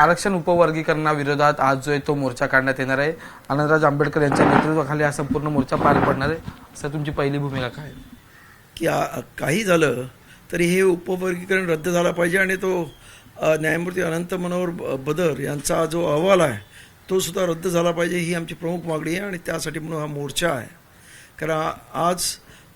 आरक्षण उपवर्गीकरणाविरोधात आज जो आहे तो मोर्चा काढण्यात येणार आहे. आनंदराज आंबेडकर यांच्या नेतृत्वाखाली हा संपूर्ण मोर्चा पार पडणार आहे. सर, तुमची पहिली भूमिका काय आहे? की काही झालं तरी हे उपवर्गीकरण रद्द झाला पाहिजे आणि तो न्यायमूर्ती अनंत मनोहर बदर यांचा जो अहवाल आहे तो सुद्धा रद्द झाला पाहिजे, ही आमची प्रमुख मागणी आहे. आणि त्यासाठी म्हणून हा मोर्चा आहे. कारण आज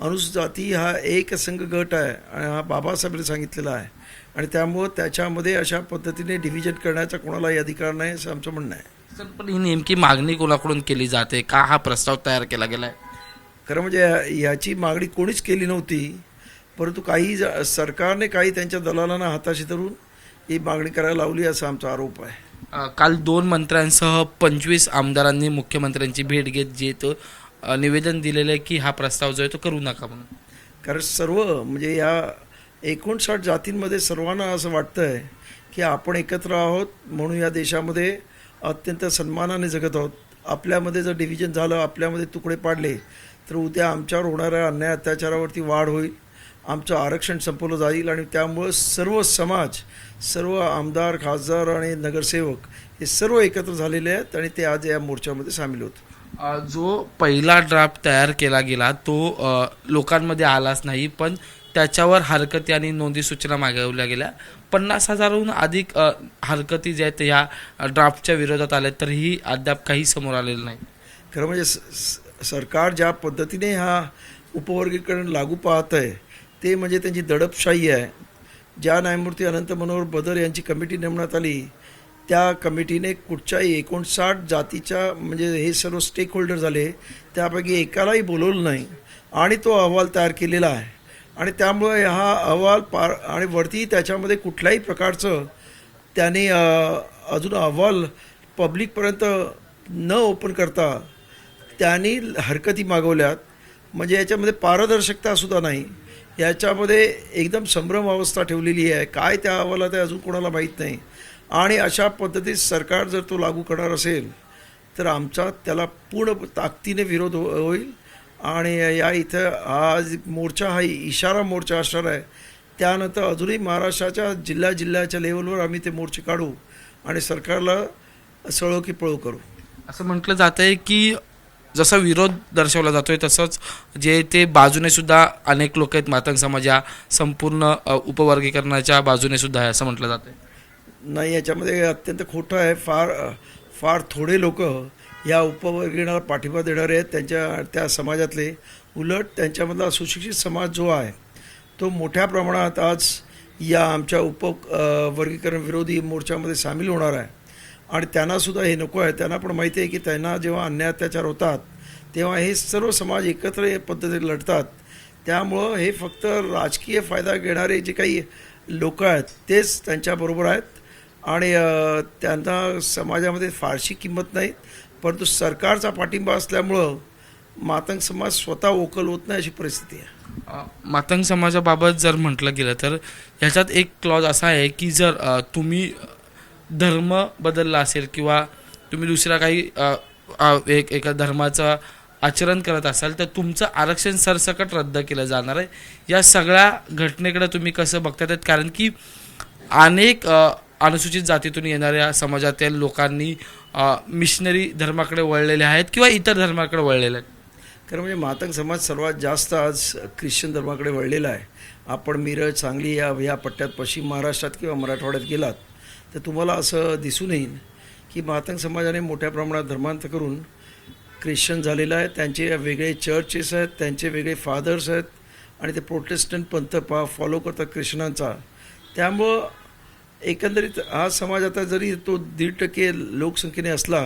अनुसूचित जाती हा एकसंघ गट आहे आणि हा बाबासाहेबांनी सांगितलेला आहे आणि त्यामुळं त्याच्यामध्ये अशा पद्धतीने डिव्हिजन करण्याचा कोणालाही अधिकार नाही असं आमचं म्हणणं आहे. सर, पण ही नेमकी मागणी कोणाकडून केली जाते? का हा प्रस्ताव तयार केला गेला आहे? खरं म्हणजे याची मागणी कोणीच केली नव्हती, परंतु काही सरकारने काही त्यांच्या दलालांना हाताशी धरून ही मागणी करायला लावली असा आमचा आरोप आहे. काल 2 मंत्र्यांसह 25 आमदारांनी मुख्यमंत्र्यांची भेट घेत जे तो निवेदन दिलेलं आहे की हा प्रस्ताव जो आहे तो करू नका म्हणून. कारण सर्व म्हणजे या 59 जातींमध्ये सर्वांना असं वाटतं आहे की आपण एकत्र आहोत म्हणून या देशामध्ये अत्यंत सन्मानाने जगत आहोत. आपल्यामध्ये जर डिव्हिजन झालं, आपल्यामध्ये तुकडे पाडले तर उद्या आमच्यावर होणाऱ्या अन्याय अत्याचारावरती वाढ होईल, आमचं आरक्षण संपवलं जाईल आणि त्यामुळं सर्व समाज, सर्व आमदार, खासदार आणि नगरसेवक हे सर्व एकत्र झालेले आहेत आणि ते आज या मोर्चामध्ये सामील होत. जो पहिला ड्राफ्ट तयार केला गेला तो लोकांमध्ये आलाच नाही, पण त्याच्यावर हरकती आणि नोंदी सूचना मागवल्या गेल्या. 50,000हून अधिक हरकती ज्या आहेत या ड्राफ्टच्या विरोधात आल्या, तरीही अद्याप काही समोर आलेलं नाही. खरं म्हणजे सरकार ज्या पद्धतीने हा उपवर्गीकरण लागू पाहत आहे ते म्हणजे त्यांची दडपशाही आहे. ज्या न्यायमूर्ती अनंत मनोहर बदर यांची कमिटी नेमण्यात आली त्या कमिटीने कुठच्याही 59 जातीच्या म्हणजे हे सर्व स्टेक होल्डर झाले त्यापैकी एकालाही बोलवलं नाही आणि तो अहवाल तयार केलेला आहे. आणि त्यामुळे हा अहवाल आणि वरती त्याच्यामध्ये कुठल्याही प्रकारचं त्याने अजून अहवाल पब्लिकपर्यंत न ओपन करता त्यांनी हरकती मागवल्यात. म्हणजे याच्यामध्ये पारदर्शकतासुद्धा नाही, याच्यामध्ये एकदम संभ्रम अवस्था ठेवलेली आहे. काय त्या अहवालात आहे अजून कोणाला माहीत नाही. आणि अशा पद्धतीत सरकार जर तो लागू करणार असेल तर आमचा त्याला पूर्ण ताकदीने विरोध होईल. आणि या इथं आज मोर्चा हा इशारा मोर्चा असणार आहे. त्यानंतर अजूनही महाराष्ट्राच्या जिल्ह्याच्या लेवलवर आम्ही ते मोर्चे काढू आणि सरकारला सळो की पळो करू. असं म्हटलं जात आहे की जसा विरोध दर्शवला जातोय तसंच जे ते बाजूने सुद्धा अनेक लोक आहेत, मातंग समाज या संपूर्ण उपवर्गीकरणाच्या बाजूने सुद्धा आहे असं म्हटलं जातं. नाही, याच्यामध्ये अत्यंत खोटं आहे. फार थोडे लोक या उपवर्गीकरणाला पाठिंबा देणारे आहेत त्या समाजातले. उलट त्यांच्यामधला सुशिक्षित समाज जो आहे तो मोठ्या प्रमाणात आज या आमच्या उपवर्गीकरण विरोधी मोर्चामध्ये सामील होणार आहे. आणि त्यांनासुद्धा हे नको आहे. त्यांना पण माहिती आहे की त्यांना जेव्हा अन्याय अत्याचार होतात तेव्हा हे सर्व समाज एकत्र या पद्धतीने लढतात. त्यामुळं हे फक्त राजकीय फायदा घेणारे जे काही लोक आहेत तेच त्यांच्याबरोबर आहेत आणि त्यांना समाजामध्ये फारशी किंमत नाही. परंतु सरकारचा पाठिंबा असल्यामुळं मातंग समाज स्वतः वोकल होत नाही अशी परिस्थिती आहे. मातंग समाजाबाबत जर म्हटलं गेलं तर ह्याच्यात एक क्लॉज असा आहे की जर तुम्ही धर्म बदलला असेल किंवा तुम्ही दुसरा काही एका धर्माचं आचरण करत असाल तर तुमचं आरक्षण सरसकट रद्द केलं जाणार आहे. या सगळ्या घटनेकडे तुम्ही कसं बघतात? कारण की अनेक अनुसूचित जातीतून येणाऱ्या समाजातील लोकांनी मिशनरी धर्माकडे वळलेले आहेत किंवा इतर धर्माकडे वळलेले आहेत. खरं म्हणजे मातंग समाज सर्वात जास्त आज ख्रिश्चन धर्माकडे वळलेला आहे. आपण मिरज, सांगली या पट्ट्यात पश्चिम महाराष्ट्रात किंवा मराठवाड्यात गेलात तर तुम्हाला असं दिसून येईल की मातंग समाजाने मोठ्या प्रमाणात धर्मांतर करून ख्रिश्चन झालेलं आहे. त्यांचे वेगळे चर्चेस आहेत, त्यांचे वेगळे फादर्स आहेत आणि ते प्रोटेस्टंट पंथ फॉलो करतात ख्रिश्चनांचा. त्यामुळं एकंदरीत हा समाज आता जरी तो 1.5% लोकसंख्येने असला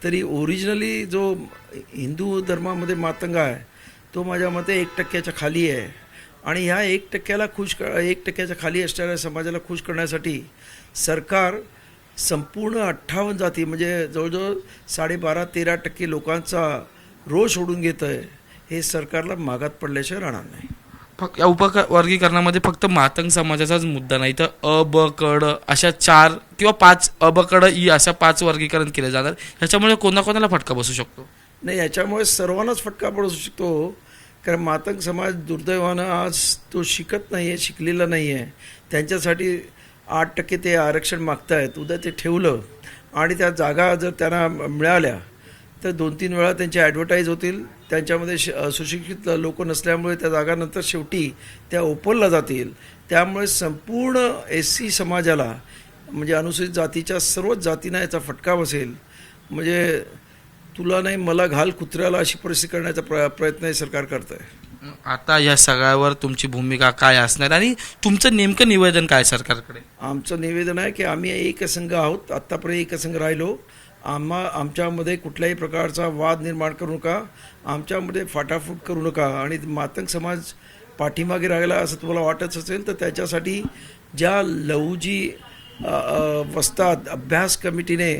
तरी ओरिजिनली जो हिंदू धर्मामध्ये मातंग आहे तो माझ्या मते 1% खाली आहे. आणि ह्या 1%ला 1%च्या खाली असणाऱ्या समाजाला खुश करण्यासाठी सरकार संपूर्ण 58 जाती म्हणजे जवळजवळ 12.5-13% लोकांचा रोष ओढून घेतं आहे. हे सरकारला मागात पडल्याशिवाय राहणार नाही. फक्त या उपवर्गीकरणामध्ये फक्त मातंग समाजाचाच मुद्दा नाही तर अ, ब, क, ड अशा 4 किंवा 5 अ, ब, क, ड, ई अशा 5 वर्गीकरण केले जाणार. ह्याच्यामुळे कोणाकोणाला फटका बसू शकतो? नाही, याच्यामुळे सर्वांनाच फटका पडू शकतो. कारण मातंग समाज दुर्दैवानं आज तो शिकत नाही आहे, शिकलेला नाही आहे. त्यांच्यासाठी 8% ते आरक्षण मागतायत, उद्या ते ठेवलं आणि त्या जागा जर त्यांना मिळाल्या तर 2-3 वेळा त्यांचे ॲडव्हर्टाईज होतील, त्यांच्यामध्ये सुशिक्षित लोक नसल्यामुळे त्या जागा नंतर शेवटी त्या ओपनला जातील. त्यामुळे संपूर्ण SC समाजाला म्हणजे अनुसूचित जातीच्या सर्वच जातींना याचा फटका बसेल. म्हणजे तुला नाही मला घाल कुत्र्याला अशी परिस्थिती करण्याचा प्रयत्न हे सरकार करत आहे. आता या सगळ्यावर तुमची भूमिका काय असणार आणि तुमचं नेमकं निवेदन काय सरकारकडे? आमचं निवेदन आहे की आम्ही एकसंघ आहोत, आत्तापर्यंत एकसंघ राहिलो. आमच्यामध्ये कुठल्याही प्रकारचा वाद निर्माण करू नका, आमच्यामध्ये फाटाफूट करू नका. आणि मातंग समाज पाठीमागे राहिला असं तुम्हाला वाटत असेल तर त्याच्यासाठी ज्या लहुजी वस्ताद अभ्यास कमिटीने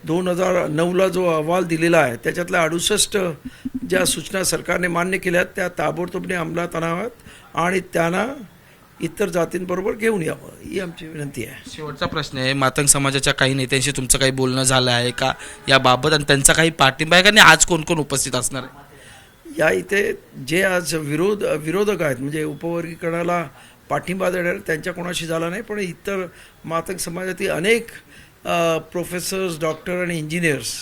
2009ला जो अहवाल दिलेला आहे त्याच्यातल्या 68 ज्या सूचना सरकारने मान्य केल्यात त्या ताबडतोबने अंमलात आणाव्यात आणि त्यांना इतर जातींबरोबर घेऊन यावं ही आमची विनंती आहे. शेवटचा प्रश्न आहे, मातंग समाजाच्या काही नेत्यांशी तुमचं काही बोलणं झालं आहे का याबाबत आणि त्यांचा काही पाठिंबा आहे का? आणि आज कोण कोण उपस्थित असणार आहे? या इथे जे आज विरोधक आहेत म्हणजे उपवर्गीकरणाला पाठिंबा देणारे त्यांच्या कोणाशी झाला नाही, पण इतर मातंग समाजातील अनेक प्रोफेसर्स, डॉक्टर आणि इंजिनियर्स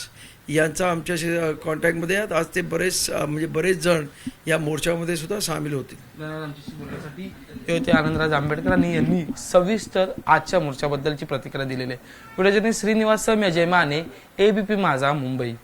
यांचा आमच्याशी कॉन्टॅक्टमध्ये आहेत. आज ते बरेच जण या मोर्चामध्ये सुद्धा सामील होतील. हे होते आनंदराज आंबेडकर आणि यांनी सविस्तर आजच्या मोर्चाबद्दलची प्रतिक्रिया दिलेली आहे. व्हिडिओ जर्नलिस्ट श्रीनिवास मी अजय माने, ABP माझा, मुंबई.